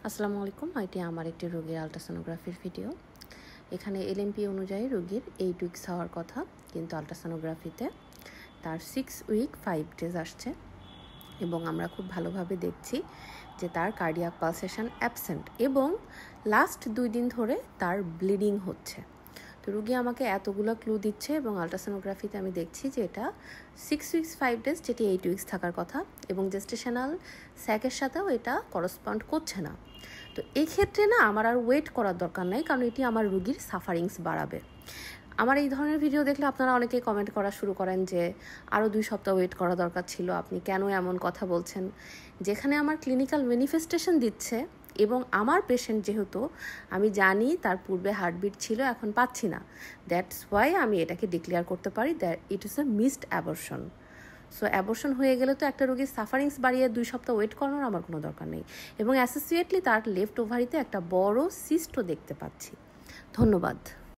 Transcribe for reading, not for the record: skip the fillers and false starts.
আসসালামু আলাইকুম। এটি আমার একটি রোগীর আলট্রাসোনোগ্রাফির ভিডিও। এখানে এলএমপি অনুযায়ী রোগীর 8 উইকস হওয়ার কথা, কিন্তু আলট্রাসোনোগ্রাফিতে তার 6 উইক 5 ডেজ আসছে এবং আমরা খুব ভালোভাবে দেখছি যে তার কার্ডিয়াক পালসেশন অ্যাবসেন্ট এবং লাস্ট 2 দিন ধরে তার ব্লিডিং হচ্ছে। তো রুগী আমাকে এতগুলো ক্লু দিচ্ছে এবং আলট্রাসোনোগ্রাফিতে আমি দেখছি যে এটা 6 উইকস 5 ডেজ, যেটি 8 উইকস থাকার কথা, এবং জেস্টেশনাল স্যাকের সাথেও এটা করসপন্ড করছে না। তো এই ক্ষেত্রে না আমার আর ওয়েট করার দরকার নাই, কারণ এটি আমার রুগীর সাফারিংস বাড়াবে। আমার এই ধরনের ভিডিও দেখলে আপনারা অনেকেই কমেন্ট করা শুরু করেন যে আরও 2 সপ্তাহ ওয়েট করা দরকার ছিল, আপনি কেন এমন কথা বলছেন। যেখানে আমার ক্লিনিক্যাল ম্যানিফেস্টেশন দিচ্ছে এবং আমার পেশেন্ট যেহেতু আমি জানি তার পূর্বে হার্টবিট ছিল, এখন পাচ্ছি না, দ্যাটস ওয়াই আমি এটাকে ডিক্লেয়ার করতে পারি that it is a missed abortion. So abortion হয়ে গেলে তো একটা রোগীর সাফারিংস বাড়িয়ে 2 সপ্তাহ ওয়েট করানোর আমার কোনো দরকার নেই, এবং অ্যাসোসিয়েটলি তার লেফট ওভারিতে একটা বড় সিস্টও দেখতে পাচ্ছি। ধন্যবাদ।